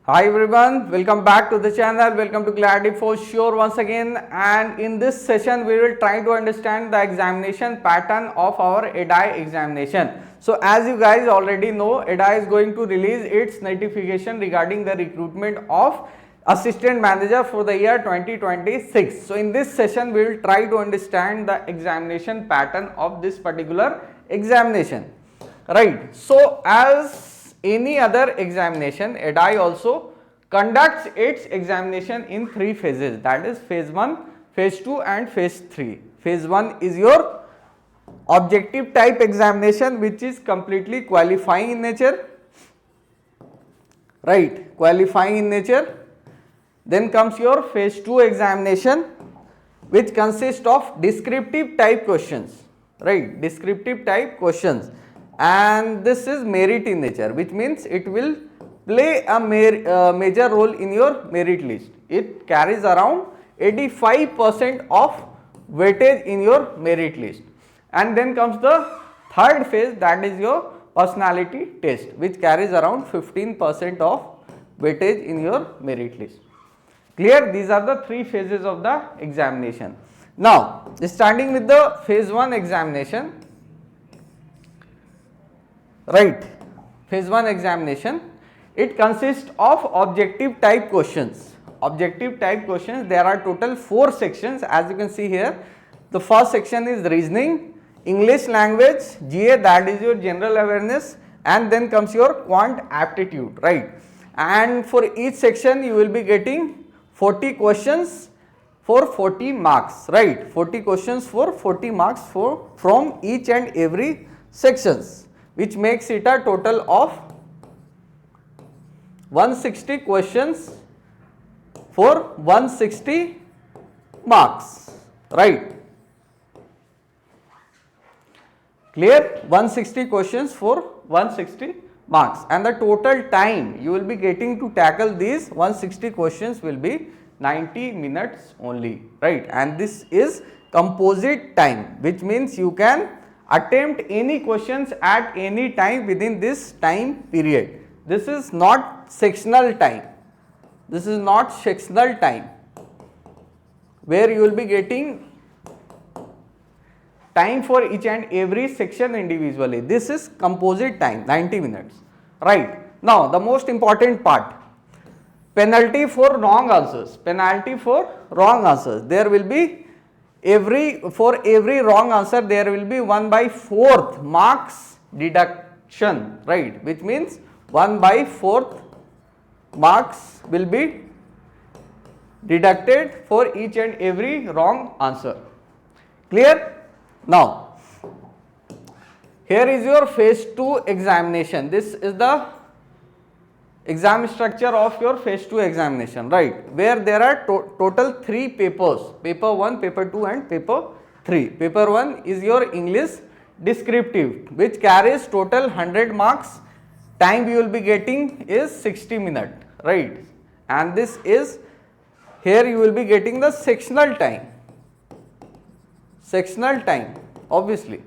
Hi everyone, welcome back to the channel. Welcome to Clarity for Sure once again, and in this session we will try to understand the examination pattern of our EDI examination. So as you guys already know, EDI is going to release its notification regarding the recruitment of assistant manager for the year 2026. So in this session we will try to understand the examination pattern of this particular examination. Right. So as any other examination, EDI also conducts its examination in three phases, that is phase 1, phase 2 and phase 3. Phase 1 is your objective type examination, which is completely qualifying in nature, right, qualifying in nature. Then comes your phase 2 examination, which consists of descriptive type questions, right, descriptive type questions, and this is merit in nature, which means it will play a major role in your merit list. It carries around 85% of weightage in your merit list. And then comes the third phase, that is your personality test, which carries around 15% of weightage in your merit list. Clear? These are the three phases of the examination. Now, starting with the phase 1 examination, right, phase 1 examination, it consists of objective type questions. Objective type questions, there are total 4 sections, as you can see here. The first section is reasoning, English language, GA, that is your general awareness, and then comes your quant aptitude, right. And for each section you will be getting 40 questions for 40 marks, right, 40 questions for 40 marks from each and every sections, which makes it a total of 160 questions for 160 marks, right. Clear? 160 questions for 160 marks, and the total time you will be getting to tackle these 160 questions will be 90 minutes only, right. And this is composite time, which means you can attempt any questions at any time within this time period. This is not sectional time. This is not sectional time where you will be getting time for each and every section individually. This is composite time, 90 minutes, right. Now the most important part, penalty for wrong answers. Penalty for wrong answers, there will be for every wrong answer there will be 1/4 marks deduction, right, which means 1/4 marks will be deducted for each and every wrong answer. Clear? Now here is your phase 2 examination. This is the exam structure of your phase 2 examination, right, where there are total 3 papers, paper 1, paper 2 and paper 3. Paper 1 is your English descriptive, which carries total 100 marks. Time you will be getting is 60 minutes, right, and this is, here you will be getting the sectional time. Sectional time, obviously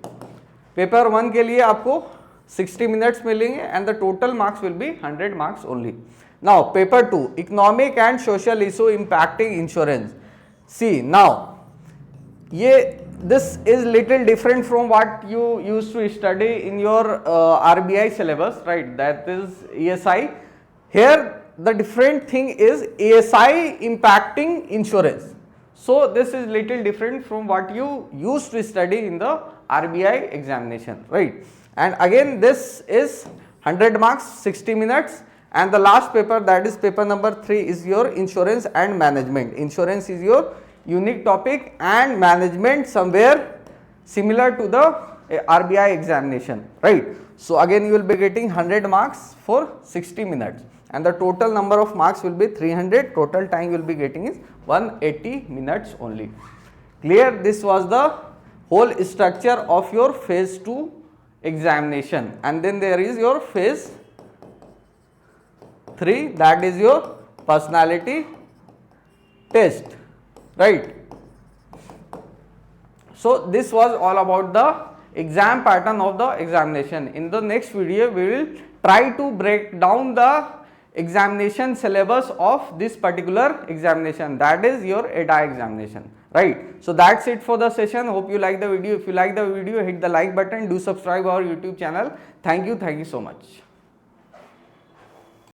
paper 1 के लिए आपको 60 minutes मिलेंगे and the total marks will be 100 marks only. Now paper 2, economic and social issue impacting insurance. See now, this is little different from what you used to study in your RBI syllabus, right, that is ESI. Here the different thing is ESI impacting insurance. So this is little different from what you used to study in the RBI examination, right. And again this is 100 marks, 60 minutes, and the last paper, that is paper number 3, is your insurance and management. Insurance is your unique topic and management somewhere similar to the RBI examination, right. So again you will be getting 100 marks for 60 minutes and the total number of marks will be 300. Total time you will be getting is 180 minutes only. Clear? This was the whole structure of your phase 2 examination, and then there is your phase 3, that is your personality test, right. So this was all about the exam pattern of the examination. In the next video we will try to break down the examination syllabus of this particular examination, that is your ADA examination, right? So that's it for the session. Hope you like the video. If you like the video, hit the like button, do subscribe our YouTube channel. Thank you so much.